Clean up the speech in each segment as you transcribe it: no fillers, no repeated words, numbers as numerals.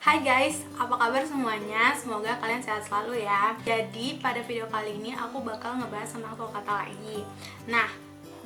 Hai guys, apa kabar semuanya? Semoga kalian sehat selalu ya. Jadi pada video kali ini aku bakal ngebahas tentang sulcata lagi. Nah,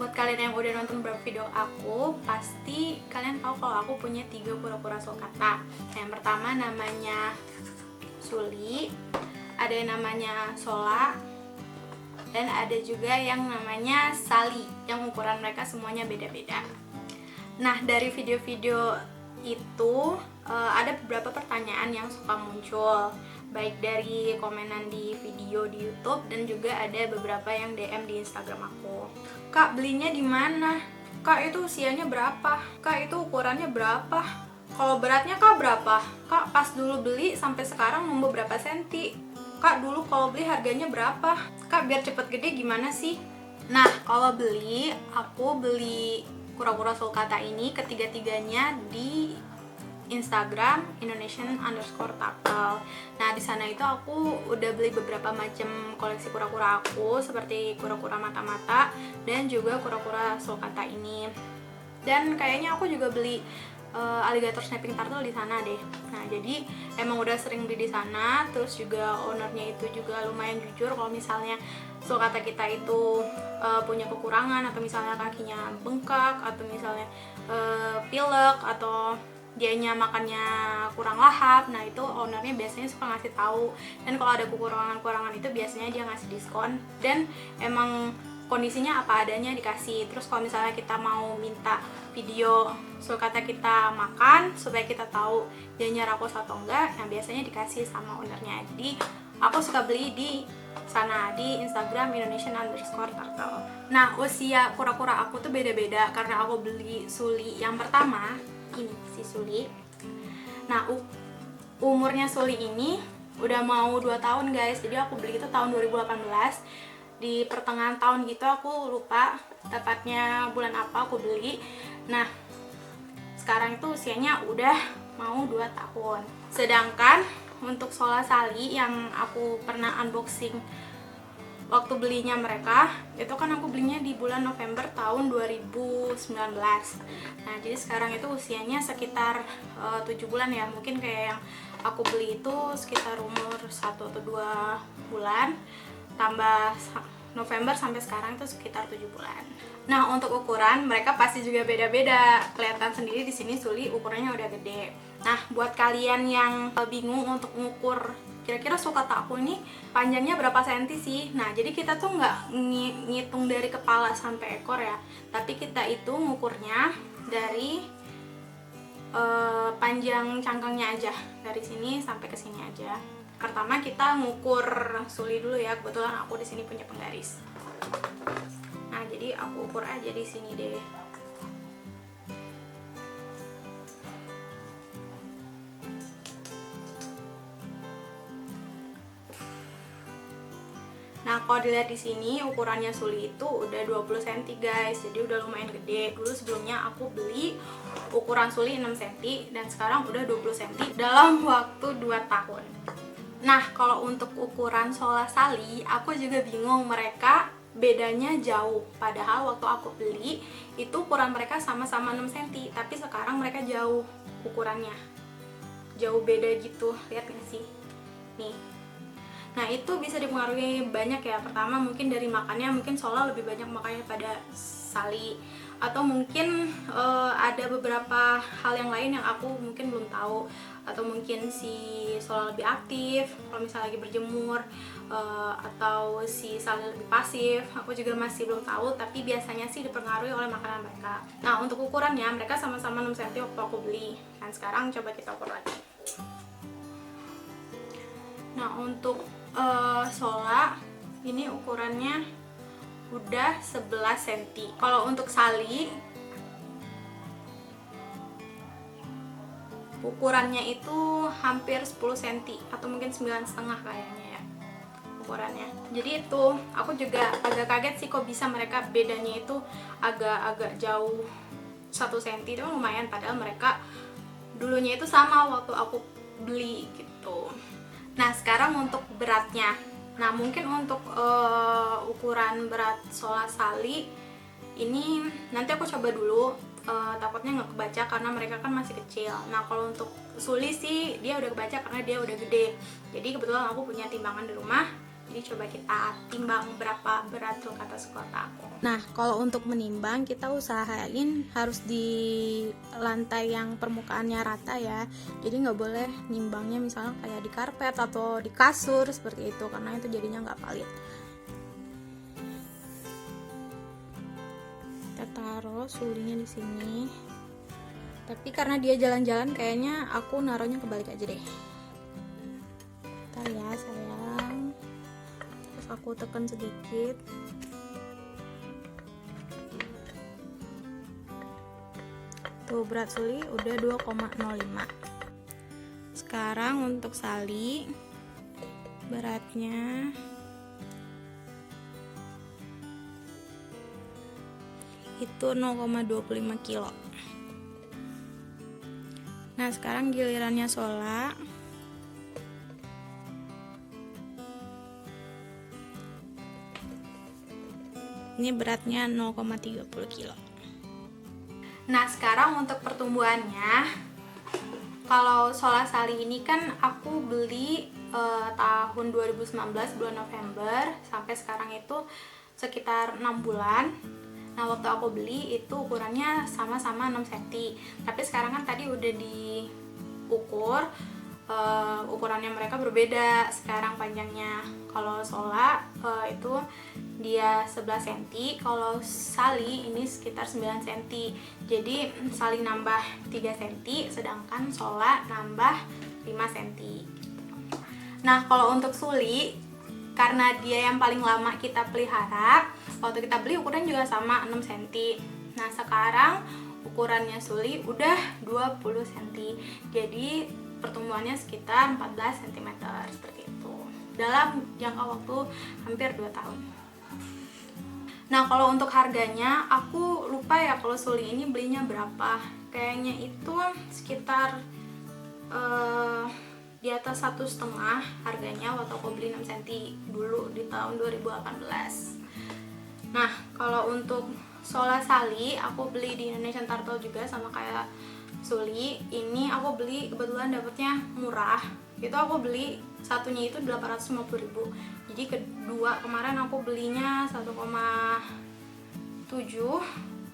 buat kalian yang udah nonton beberapa video aku, pasti kalian tahu kalau aku punya 3 kura-kura sulcata. Yang pertama namanya Suli, ada yang namanya Sola, dan ada juga yang namanya Sali, yang ukuran mereka semuanya beda-beda. Nah, dari video-video itu ada beberapa pertanyaan yang suka muncul, baik dari komenan di video di YouTube dan juga ada beberapa yang DM di Instagram aku. Kak, belinya di mana? Kak, itu usianya berapa? Kak, itu ukurannya berapa? Kalau beratnya Kak berapa? Kak, pas dulu beli sampai sekarang nambah berapa senti? Kak, dulu kalau beli harganya berapa? Kak, biar cepet gede gimana sih? Nah, kalau beli, aku beli kura-kura sulcata ini ketiga-tiganya di Instagram Indonesian_turtle. Nah, di sana itu aku udah beli beberapa macam koleksi kura-kura aku, seperti kura-kura mata-mata dan juga kura-kura sulcata ini. Dan kayaknya aku juga beli alligator snapping turtle di sana deh. Nah, jadi emang udah sering beli di sana. Terus juga ownernya itu juga lumayan jujur kalau misalnya sulcata kita itu punya kekurangan, atau misalnya kakinya bengkak, atau misalnya pilek, atau dianya makannya kurang lahap. Nah, itu ownernya biasanya suka ngasih tahu, dan kalau ada kekurangan-kekurangan itu biasanya dia ngasih diskon, dan emang kondisinya apa adanya dikasih. Terus kalau misalnya kita mau minta video sulcata kita makan supaya kita tahu dianya rakus atau enggak, nah biasanya dikasih sama ownernya. Jadi aku suka beli di sana, di Instagram Indonesian_turtle. Nah, usia kura-kura aku tuh beda-beda karena aku beli Suli yang pertama, ini si Suli. Nah, umurnya Suli ini udah mau 2 tahun guys. Jadi aku beli itu tahun 2018. Di pertengahan tahun gitu, aku lupa tepatnya bulan apa aku beli. Nah, sekarang itu usianya udah mau 2 tahun. Sedangkan untuk Sola Sali yang aku pernah unboxing waktu belinya mereka, itu kan aku belinya di bulan November tahun 2019. Nah, jadi sekarang itu usianya sekitar 7 bulan ya. Mungkin kayak yang aku beli itu sekitar umur 1 atau 2 bulan, tambah November sampai sekarang itu sekitar 7 bulan. Nah, untuk ukuran mereka pasti juga beda-beda. Kelihatan sendiri di sini Suli ukurannya udah gede. Nah, buat kalian yang bingung untuk ngukur kira-kira sulcata aku ini panjangnya berapa senti sih? Nah, jadi kita tuh nggak ngitung dari kepala sampai ekor ya, tapi kita itu ngukurnya dari panjang cangkangnya aja, dari sini sampai ke sini aja. Pertama kita ngukur Suli dulu ya. Kebetulan aku di sini punya penggaris. Nah, jadi aku ukur aja di sini deh. Nah, kalau dilihat di sini ukurannya Suli itu udah 20 cm guys. Jadi udah lumayan gede. Dulu sebelumnya aku beli ukuran Suli 6 cm dan sekarang udah 20 cm dalam waktu 2 tahun. Nah, kalau untuk ukuran Sola Sali, aku juga bingung, mereka bedanya jauh. Padahal waktu aku beli, itu ukuran mereka sama-sama 6 cm, tapi sekarang mereka jauh ukurannya. Jauh beda gitu, lihat gak sih? Nih. Nah, itu bisa dipengaruhi banyak ya. Pertama mungkin dari makannya, mungkin Sola lebih banyak makannya pada Sali. Atau mungkin ada beberapa hal yang lain yang aku mungkin belum tahu. Atau mungkin si Sola lebih aktif kalau misalnya lagi berjemur, atau si Sali lebih pasif. Aku juga masih belum tahu, tapi biasanya sih dipengaruhi oleh makanan mereka. Nah, untuk ukurannya mereka sama-sama 6 cm waktu aku beli. Dan sekarang coba kita ukur lagi. Nah, untuk Sola ini ukurannya udah 11 cm. Kalau untuk Sali ukurannya itu hampir 10 cm atau mungkin 9,5 kayaknya ya ukurannya. Jadi itu aku juga agak kaget sih kok bisa mereka bedanya itu agak jauh 1 cm. Itu lumayan, padahal mereka dulunya itu sama waktu aku beli gitu. Nah, sekarang untuk beratnya. Nah, mungkin untuk ukuran berat Sola Sali ini nanti aku coba dulu takutnya nggak kebaca karena mereka kan masih kecil. Nah kalau untuk Suli sih dia udah kebaca karena dia udah gede. Jadi kebetulan aku punya timbangan di rumah. Jadi coba kita timbang berapa berat sulcata sulcata aku. Nah kalau untuk menimbang kita usahain harus di lantai yang permukaannya rata ya. Jadi nggak boleh nimbangnya misalnya kayak di karpet atau di kasur seperti itu karena itu jadinya nggak valid. Kita taruh sulinya di sini. Tapi karena dia jalan-jalan kayaknya aku naruhnya kebalik aja deh. Bentar ya sayang. Terus aku tekan sedikit. Tuh berat Suli udah 2,05. Sekarang untuk Sali beratnya itu 0,25 kilo. Nah sekarang gilirannya Sola. Ini beratnya 0,30 kilo. Nah sekarang untuk pertumbuhannya, kalau Sola Sali ini kan aku beli tahun 2019 bulan November sampai sekarang itu sekitar 6 bulan. Nah waktu aku beli itu ukurannya sama-sama 6 cm. Tapi sekarang kan tadi udah diukur, ukurannya mereka berbeda. Sekarang panjangnya kalau Sola itu dia 11 cm, kalau Sali ini sekitar 9 cm. Jadi Sali nambah 3 cm, sedangkan Sola nambah 5 cm. Nah kalau untuk Suli, karena dia yang paling lama kita pelihara, waktu kita beli ukuran juga sama 6 cm. Nah sekarang ukurannya Suli udah 20 cm. Jadi pertumbuhannya sekitar 14 cm seperti itu dalam jangka waktu hampir 2 tahun. Nah kalau untuk harganya aku lupa ya kalau Suli ini belinya berapa. Kayaknya itu sekitar di atas 1,5 harganya waktu aku beli 6 cm dulu di tahun 2018. Nah kalau untuk Sola Sali aku beli di Indonesian Turtle juga sama kayak Suli. Ini aku beli kebetulan dapetnya murah. Itu aku beli satunya itu 850.000. Jadi kedua kemarin aku belinya 1,7.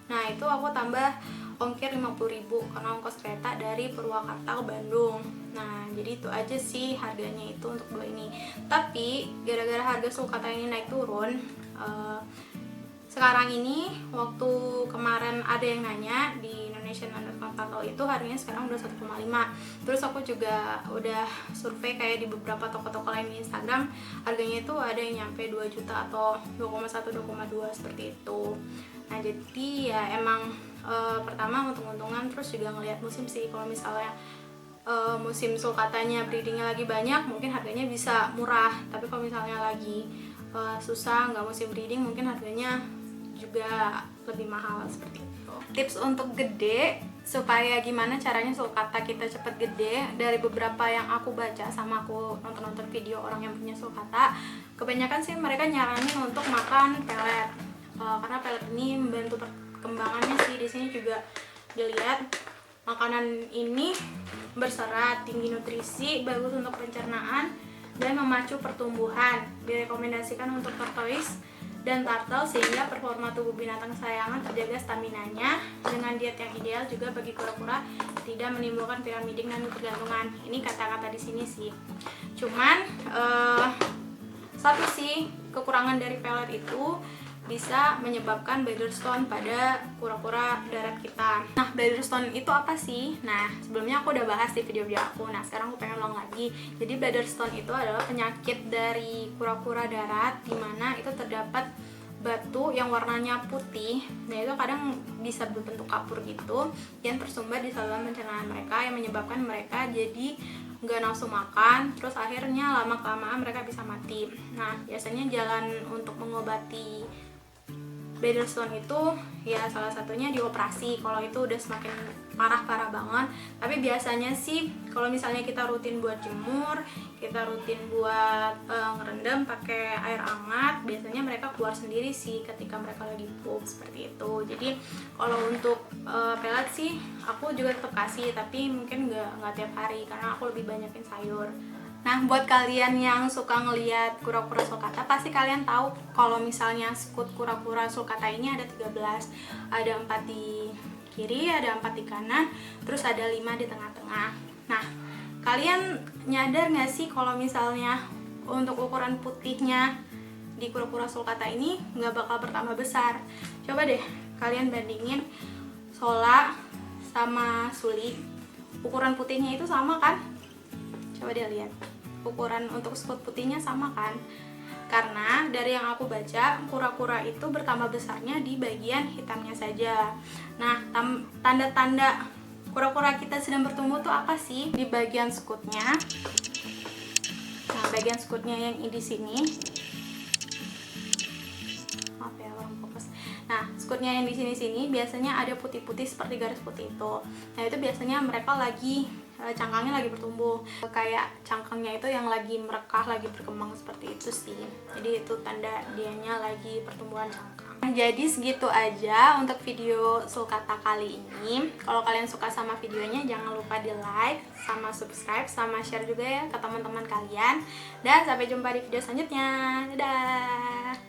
Nah itu aku tambah ongkir 50.000 karena ongkos kereta dari Purwakarta ke Bandung. Nah jadi itu aja sih harganya itu untuk dua ini. Tapi gara-gara harga sulcata ini naik turun, sekarang ini waktu kemarin ada yang nanya di Indonesian Turtle itu harganya sekarang udah 1,5. Terus aku juga udah survei kayak di beberapa toko-toko lain di Instagram, harganya itu ada yang nyampe 2 juta atau 2,1 2,2 seperti itu. Nah jadi ya emang pertama untung-untungan, terus juga ngelihat musim sih. Kalau misalnya musim sulcatanya breedingnya lagi banyak, mungkin harganya bisa murah. Tapi kalau misalnya lagi susah, nggak musim breeding, mungkin harganya juga lebih mahal seperti itu. Tips untuk gede, supaya gimana caranya sulcata kita cepet gede, dari beberapa yang aku baca sama aku nonton-nonton video orang yang punya sulcata, kebanyakan sih mereka nyaranin untuk makan pelet. Karena pelet ini membantu perkembangannya sih. Di sini juga dilihat makanan ini berserat, tinggi nutrisi, bagus untuk pencernaan dan memacu pertumbuhan. Direkomendasikan untuk tortoise dan turtle sehingga performa tubuh binatang kesayangan terjaga staminanya. Dengan diet yang ideal juga bagi kura-kura tidak menimbulkan piramiding dan ketergantungan. Ini kata-kata di sini sih. Cuman satu sih kekurangan dari pelet itu bisa menyebabkan bladder stone pada kura-kura darat kita. Nah, bladder stone itu apa sih? Nah, sebelumnya aku udah bahas di video-video aku. Nah, sekarang aku pengen ulang lagi. Jadi bladder stone itu adalah penyakit dari kura-kura darat di mana itu terdapat batu yang warnanya putih. Nah, itu kadang bisa berbentuk kapur gitu yang tersumbat di saluran pencernaan mereka, yang menyebabkan mereka jadi nggak nafsu makan, terus akhirnya lama-kelamaan mereka bisa mati. Nah, biasanya jalan untuk mengobati Bridgestone itu ya salah satunya dioperasi kalau itu udah semakin parah banget. Tapi biasanya sih kalau misalnya kita rutin buat jemur, kita rutin buat ngerendam pakai air hangat, biasanya mereka keluar sendiri sih ketika mereka lagi pup seperti itu. Jadi kalau untuk pelet sih aku juga tetap kasih, tapi mungkin nggak tiap hari karena aku lebih banyakin sayur. Nah, buat kalian yang suka ngelihat kura-kura sulcata, pasti kalian tahu kalau misalnya skut kura-kura sulcata ini ada 13. Ada 4 di kiri, ada 4 di kanan, terus ada 5 di tengah-tengah. Nah, kalian nyadar nggak sih kalau misalnya untuk ukuran putihnya di kura-kura sulcata ini nggak bakal bertambah besar? Coba deh kalian bandingin Sola sama Suli. Ukuran putihnya itu sama kan? Coba deh lihat. Ukuran untuk skut putihnya sama kan? Karena dari yang aku baca, kura-kura itu bertambah besarnya di bagian hitamnya saja. Nah, tanda-tanda kura-kura kita sedang bertumbuh tuh apa sih? Di bagian skutnya. Nah, bagian skutnya yang di sini. Maaf ya, orang fokus. Nah, skutnya yang di sini biasanya ada putih-putih seperti garis putih itu. Nah, itu biasanya mereka lagi cangkangnya lagi bertumbuh, kayak cangkangnya itu yang lagi merekah, lagi berkembang seperti itu sih. Jadi itu tanda dianya lagi pertumbuhan cangkang. Nah, jadi segitu aja untuk video sulcata kali ini. Kalau kalian suka sama videonya, jangan lupa di like, sama subscribe, sama share juga ya ke teman-teman kalian. Dan sampai jumpa di video selanjutnya. Dadah.